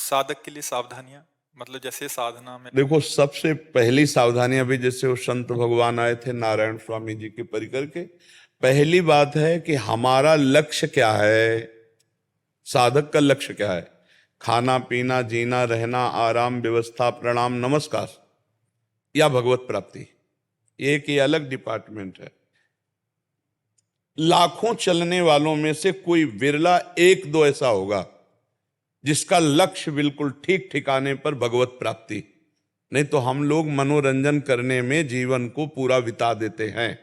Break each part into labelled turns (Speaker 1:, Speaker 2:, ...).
Speaker 1: साधक के लिए सावधानियां, मतलब जैसे साधना में।
Speaker 2: देखो, सबसे पहली सावधानी, अभी जैसे वो संत भगवान आए थे नारायण स्वामी जी के परिकर के, पहली बात है कि हमारा लक्ष्य क्या है, साधक का लक्ष्य क्या है। खाना पीना जीना रहना आराम व्यवस्था प्रणाम नमस्कार या भगवत प्राप्ति, एक ये अलग डिपार्टमेंट है। लाखों चलने वालों में से कोई विरला एक दो ऐसा होगा जिसका लक्ष्य बिल्कुल ठीक ठिकाने पर भगवत प्राप्ति। नहीं तो हम लोग मनोरंजन करने में जीवन को पूरा बिता देते हैं,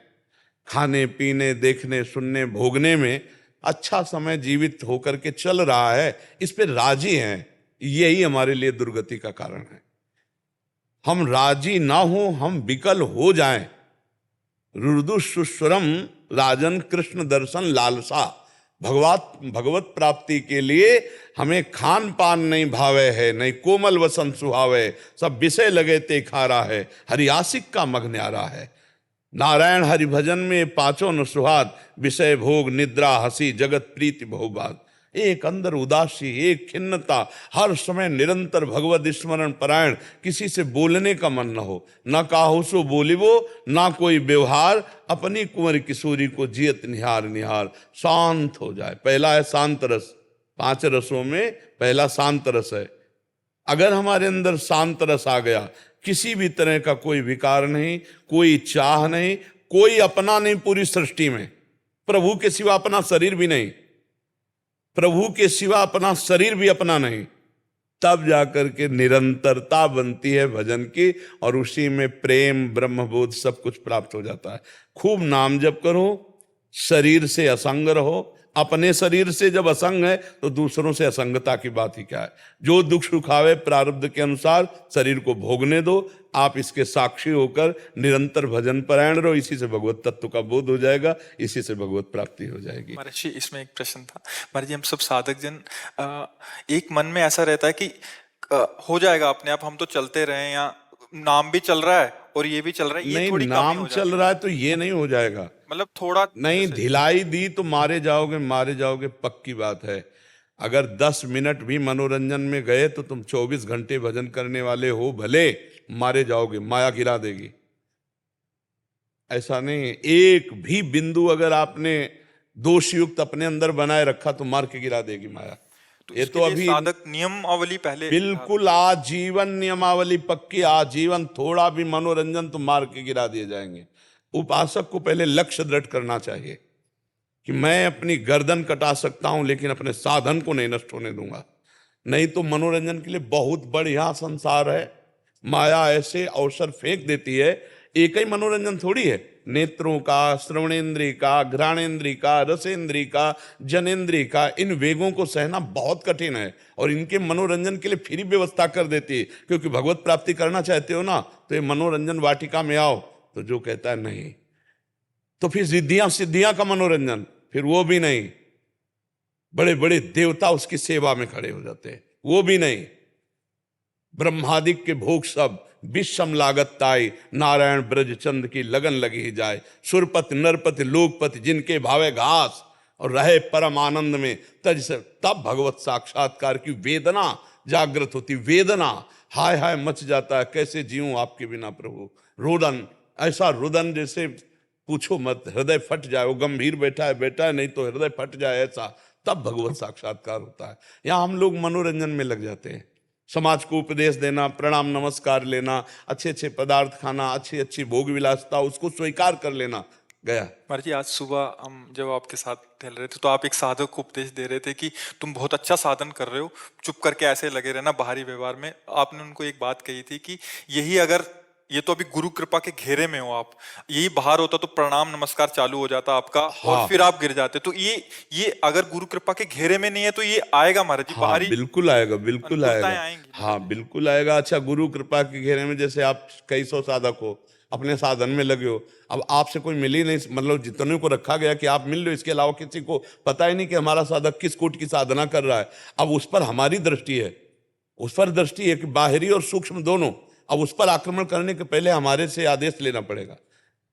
Speaker 2: खाने पीने देखने सुनने भोगने में अच्छा समय जीवित होकर के चल रहा है, इस पे राजी हैं। यही हमारे लिए दुर्गति का कारण है। हम राजी ना हो, हम विकल हो जाएं। रुदु सुस्वरम राजन कृष्ण दर्शन लालसा, भगवत प्राप्ति के लिए हमें खान पान नहीं भावे है, नहीं कोमल वसन सुहावे, सब विषय लगे ते खारा है, हरियासिक का मग न्यारा है। नारायण हरि भजन में पांचों न सुहाद, विषय भोग निद्रा हंसी जगत प्रीति बहुबाद। एक अंदर उदासी, एक खिन्नता, हर समय निरंतर भगवत स्मरण परायण, किसी से बोलने का मन न हो, न काहू सो बोलिबो ना कोई व्यवहार, अपनी कुंवर किशोरी को जियत निहार निहार, शांत हो जाए। पहला है शांत रस, 5 रसों में पहला शांत रस है। अगर हमारे अंदर शांत रस आ गया, किसी भी तरह का कोई विकार नहीं, कोई चाह नहीं, कोई अपना नहीं पूरी सृष्टि में, प्रभु के सिवा अपना शरीर भी नहीं, प्रभु के सिवा अपना शरीर भी अपना नहीं, तब जाकर के निरंतरता बनती है भजन की, और उसी में प्रेम ब्रह्मबोध सब कुछ प्राप्त हो जाता है। खूब नाम जप करो, शरीर से असंग रहो। अपने शरीर से जब असंग है तो दूसरों से असंगता की बात ही क्या है। जो दुख सुखावे प्रारब्ध के अनुसार शरीर को भोगने दो, आप इसके साक्षी होकर निरंतर भजन परायण रहो, इसी से भगवत तत्व का बोध हो जाएगा, इसी से भगवत प्राप्ति हो जाएगी।
Speaker 1: महर्षि, इसमें एक प्रश्न था। महर्षि, हम सब साधक जन एक मन में ऐसा रहता है कि हो जाएगा अपने आप, हम तो चलते रहे, या नाम भी चल रहा है और ये भी चल रहा है, ये
Speaker 2: नहीं,
Speaker 1: थोड़ी कमी
Speaker 2: नाम
Speaker 1: हो जाती
Speaker 2: चल रहा है तो ये नहीं हो जाएगा।
Speaker 1: मतलब थोड़ा
Speaker 2: नहीं,
Speaker 1: जैसे
Speaker 2: ढिलाई दी तो मारे जाओगे, मारे जाओगे, पक्की बात है। अगर 10 मिनट भी मनोरंजन में गए तो तुम 24 घंटे भजन करने वाले हो भले, मारे जाओगे, माया गिरा देगी। ऐसा नहीं, एक भी बिंदु अगर आपने दोषयुक्त अपने अंदर बनाए रखा तो मार के गिरा देगी माया।
Speaker 1: तो
Speaker 2: ये
Speaker 1: इसके
Speaker 2: तो
Speaker 1: लिए
Speaker 2: अभी
Speaker 1: साधक नियमावली पहले
Speaker 2: बिल्कुल आजीवन नियमावली पक्की, आजीवन। थोड़ा भी मनोरंजन तो मार के गिरा दिए जाएंगे। उपासक को पहले लक्ष्य दृढ़ करना चाहिए कि मैं अपनी गर्दन कटा सकता हूं लेकिन अपने साधन को नहीं नष्ट होने दूंगा। नहीं तो मनोरंजन के लिए बहुत बढ़िया संसार है, माया ऐसे अवसर फेंक देती है। एक ही मनोरंजन थोड़ी है, नेत्रों का, श्रवणेन्द्रिय का, घ्राणेन्द्रिय का, रसेंद्रिय का, जनेन्द्रिय का, इन वेगों को सहना बहुत कठिन है, और इनके मनोरंजन के लिए फिर व्यवस्था कर देती है। क्योंकि भगवत प्राप्ति करना चाहते हो ना, तो ये मनोरंजन वाटिका में आओ, तो जो कहता है नहीं, तो फिर रिद्धियां सिद्धियां का मनोरंजन, फिर वो भी नहीं। बड़े बड़े देवता उसकी सेवा में खड़े हो जाते हैं, वो भी नहीं। ब्रह्मादिक के भोग सब विषम लागत ताई, नारायण ब्रज चंद की लगन लगी ही जाए। सुरपति नरपति लोकपति जिनके भावे घास, और रहे परम आनंद में तज से, तब भगवत साक्षात्कार की वेदना जागृत होती। वेदना हाय हाय मच जाता है, कैसे जीऊं आपके बिना प्रभु। रोदन, ऐसा रुदन जैसे पूछो मत, हृदय फट जाए। वो गंभीर बैठा है नहीं तो हृदय फट जाए, ऐसा तब भगवत साक्षात्कार होता है। यहाँ हम लोग मनोरंजन में लग जाते हैं, समाज को उपदेश देना, प्रणाम नमस्कार लेना, अच्छे अच्छे पदार्थ खाना, अच्छी अच्छी भोग विलासता, उसको स्वीकार कर लेना, गया।
Speaker 1: महर्षि जी, आज सुबह हम जब आपके साथ टहल रहे थे तो आप एक साधक को उपदेश दे रहे थे कि तुम बहुत अच्छा साधन कर रहे हो, चुप करके ऐसे लगे रहना बाहरी व्यवहार में। आपने उनको एक बात कही थी कि यही अगर, ये तो अभी गुरु कृपा के घेरे में हो आप, यही बाहर होता तो प्रणाम नमस्कार चालू हो जाता आपका,
Speaker 2: हाँ,
Speaker 1: और फिर आप गिर जाते। तो ये अगर गुरु कृपा के घेरे में नहीं है तो ये आएगा महाराज जी,
Speaker 2: हाँ,
Speaker 1: बाहरी
Speaker 2: बिल्कुल आएगा, बिल्कुल
Speaker 1: अनुकूलताएं
Speaker 2: आएगा।
Speaker 1: आएंगी।
Speaker 2: हाँ, बिल्कुल आएगा। अच्छा, गुरु कृपा के घेरे में जैसे आप कई सौ साधक हो, अपने साधन में लगे हो, अब आपसे कोई मिल ही नहीं, मतलब जितने को रखा गया कि आप मिल लो, इसके अलावा किसी को पता ही नहीं कि हमारा साधक किस कोट की साधना कर रहा है। अब उस पर हमारी दृष्टि है, उस पर दृष्टि है कि बाहरी और सूक्ष्म दोनों। अब उस पर आक्रमण करने के पहले हमारे से आदेश लेना पड़ेगा,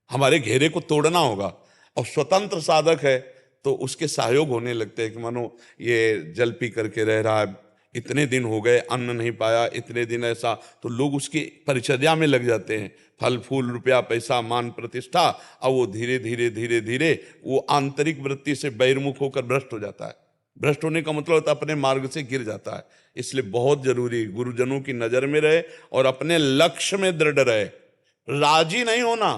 Speaker 2: हमारे घेरे को तोड़ना होगा। और स्वतंत्र साधक है तो उसके सहयोग होने लगते हैं कि मानो ये जल पी करके रह रहा है, इतने दिन हो गए अन्न नहीं पाया, इतने दिन ऐसा, तो लोग उसकी परिचर्या में लग जाते हैं, फल फूल रुपया पैसा मान प्रतिष्ठा। अब वो धीरे धीरे धीरे धीरे वो आंतरिक वृत्ति से बहिर्मुख होकर भ्रष्ट हो जाता है। भ्रष्ट होने का मतलब होता है अपने मार्ग से गिर जाता है। इसलिए बहुत जरूरी गुरुजनों की नजर में रहे और अपने लक्ष्य में दृढ़ रहे, राजी नहीं होना।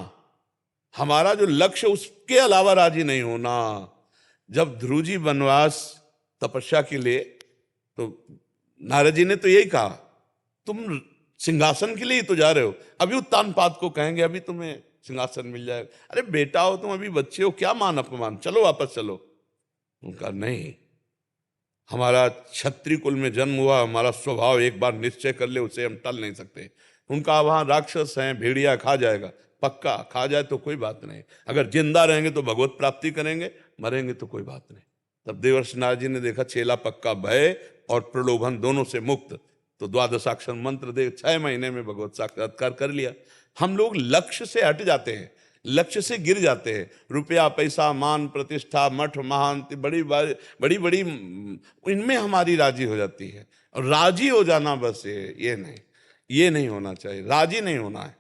Speaker 2: हमारा जो लक्ष्य उसके अलावा राजी नहीं होना। जब ध्रुव जी वनवास तपस्या के लिए, तो नारद जी ने तो यही कहा, तुम सिंहासन के लिए ही तो जा रहे हो, अभी उत्तानपाद को कहेंगे अभी तुम्हें सिंहासन मिल जाएगा। अरे बेटा हो तुम, अभी बच्चे हो, क्या मान अपमान, चलो वापस चलो। उनका नहीं, हमारा क्षत्रिय कुल में जन्म हुआ, हमारा स्वभाव एक बार निश्चय कर ले उसे हम टल नहीं सकते। उनका वहां राक्षस हैं, भेड़िया खा जाएगा, पक्का खा जाए तो कोई बात नहीं, अगर जिंदा रहेंगे तो भगवत प्राप्ति करेंगे, मरेंगे तो कोई बात नहीं। तब देवर्षि नारद जी ने देखा चेला पक्का भय और प्रलोभन दोनों से मुक्त, तो द्वादशाक्षर मंत्र दे 6 महीने में भगवत साक्षात्कार कर लिया। हम लोग लक्ष्य से हट जाते हैं, लक्ष्य से गिर जाते हैं। रुपया पैसा मान प्रतिष्ठा मठ महांति बड़ी बड़ी बड़ी इनमें हमारी राजी हो जाती है। और राजी हो जाना बस ये नहीं होना चाहिए, राजी नहीं होना है।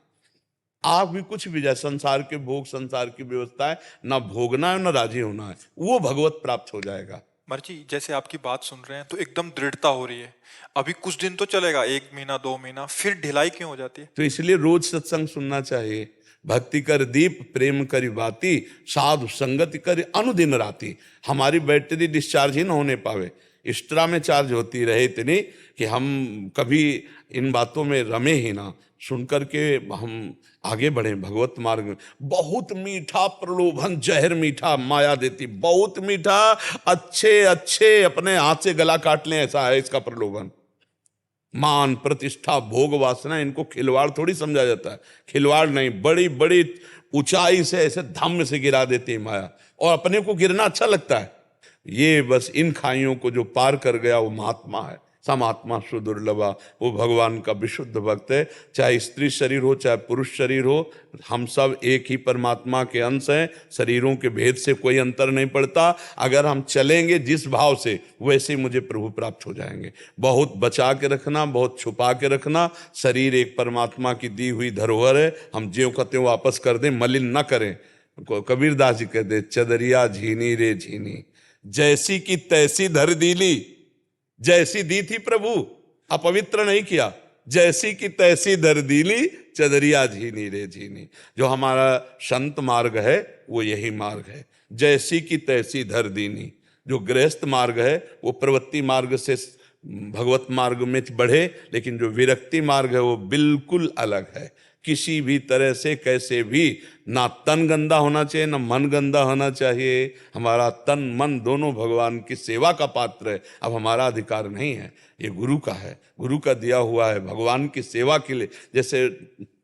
Speaker 2: आप भी कुछ भी जाए, संसार के भोग संसार की व्यवस्था है, ना भोगना है ना राजी होना है, वो भगवत प्राप्त हो जाएगा।
Speaker 1: मर जी, जैसे आपकी बात सुन रहे हैं तो एकदम दृढ़ता हो रही है। अभी कुछ दिन तो चलेगा, 1 महीना 2 महीना, फिर ढिलाई क्यों हो जाती है?
Speaker 2: तो इसलिए रोज सत्संग सुनना चाहिए। भक्ति कर दीप प्रेम करी बाती, साधु संगति कर अनुदिन राती। हमारी बैटरी डिस्चार्ज ही ना होने पावे, एक्स्ट्रा में चार्ज होती रहे इतनी कि हम कभी इन बातों में रमे ही ना, सुन करके हम आगे बढ़े भगवत मार्ग में। बहुत मीठा प्रलोभन जहर मीठा माया देती, बहुत मीठा, अच्छे अच्छे अपने हाथ से गला काट लें ऐसा है इसका प्रलोभन। मान प्रतिष्ठा भोग वासना, इनको खिलवाड़ थोड़ी समझा जाता है, खिलवाड़ नहीं, बड़ी बड़ी ऊंचाई से ऐसे धम्म से गिरा देती है माया, और अपने को गिरना अच्छा लगता है। ये बस इन खाइयों को जो पार कर गया वो महात्मा है, समात्मा सुदुर्लभा, वो भगवान का विशुद्ध भक्त है। चाहे स्त्री शरीर हो चाहे पुरुष शरीर हो, हम सब एक ही परमात्मा के अंश हैं, शरीरों के भेद से कोई अंतर नहीं पड़ता। अगर हम चलेंगे जिस भाव से, वैसे ही मुझे प्रभु प्राप्त हो जाएंगे। बहुत बचा के रखना, बहुत छुपा के रखना। शरीर एक परमात्मा की दी हुई धरोहर है, हम ज्यों का त्यों वापस कर दें, मलिन न करें। कबीरदास जी कहते, चदरिया झीनी रे झीनी, जैसी की तैसी धर दीली। जैसी दी थी प्रभु, अपवित्र नहीं किया, जैसी की तैसी धर दीली, चदरिया झीनी रे झीनी। जो हमारा संत मार्ग है वो यही मार्ग है, जैसी की तैसी धर दीनी। जो गृहस्थ मार्ग है वो प्रवृत्ति मार्ग से भगवत मार्ग में बढ़े, लेकिन जो विरक्ति मार्ग है वो बिल्कुल अलग है। किसी भी तरह से कैसे भी, ना तन गंदा होना चाहिए ना मन गंदा होना चाहिए। हमारा तन मन दोनों भगवान की सेवा का पात्र है। अब हमारा अधिकार नहीं है, ये गुरु का है, गुरु का दिया हुआ है भगवान की सेवा के लिए। जैसे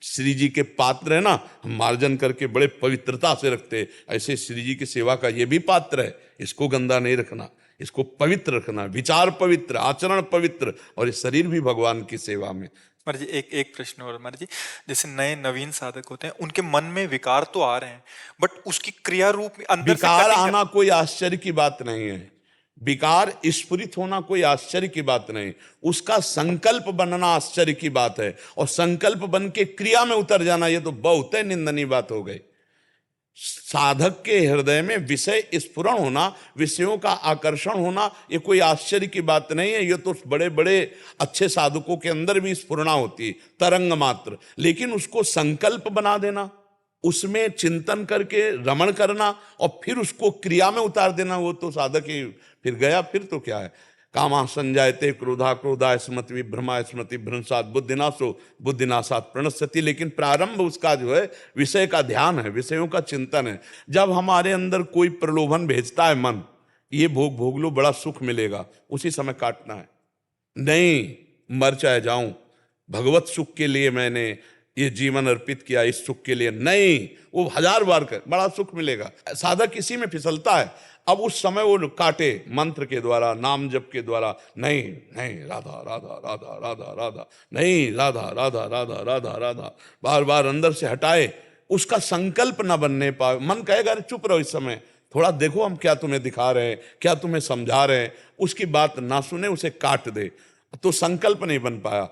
Speaker 2: श्री जी के पात्र है ना, हम मार्जन करके बड़े पवित्रता से रखते, ऐसे श्री जी की सेवा का ये भी पात्र है। इसको गंदा नहीं रखना, इसको पवित्र रखना, विचार पवित्र, आचरण पवित्र, और ये शरीर भी भगवान की सेवा में।
Speaker 1: मर जी, एक प्रश्न और मर जी, जैसे नए नवीन साधक होते हैं, उनके मन में विकार तो आ रहे हैं, बट उसकी क्रिया रूप में अंदर से
Speaker 2: विकार
Speaker 1: कटिंग
Speaker 2: आना कोई आश्चर्य की बात नहीं है, विकार स्फुरित होना कोई आश्चर्य की बात नहीं, उसका संकल्प बनना आश्चर्य की बात है। और संकल्प बन के क्रिया में उतर जाना, ये तो बहुत ही निंदनीय बात हो गई। साधक के हृदय में विषय स्फुरण होना, विषयों का आकर्षण होना, ये कोई आश्चर्य की बात नहीं है। ये तो बड़े बड़े अच्छे साधकों के अंदर भी स्फुरणा होती, तरंग मात्र। लेकिन उसको संकल्प बना देना, उसमें चिंतन करके रमण करना और फिर उसको क्रिया में उतार देना, वो तो साधक ही फिर गया। फिर तो क्या है, कामा संजायते क्रोधा क्रोधा स्मृति विभ्रमा स्मृति भ्रंशात बुद्धिनाशो बुद्धिनाशात प्रणश्यति। लेकिन प्रारंभ उसका जो है विषय का ध्यान है, विषयों का चिंतन है। जब हमारे अंदर कोई प्रलोभन भेजता है मन, ये भोग लो बड़ा सुख मिलेगा, उसी समय काटना है। नहीं, मर चाहे जाऊं, भगवत सुख के लिए मैंने ये जीवन अर्पित किया, इस सुख के लिए नहीं, वो 1000 बार कर, बड़ा सुख मिलेगा। साधक इसी में फिसलता है। अब उस समय वो काटे मंत्र के द्वारा, नाम जप के द्वारा, नहीं नहीं राधा राधा राधा राधा राधा, नहीं राधा राधा राधा राधा राधा, बार बार अंदर से हटाए, उसका संकल्प न बनने पाए। मन कहेगा अरे चुप रहो, इस समय थोड़ा देखो हम क्या तुम्हें दिखा रहे हैं, क्या तुम्हें समझा रहे हैं। उसकी बात ना सुने, उसे काट दे। तो संकल्प नहीं बन पाया।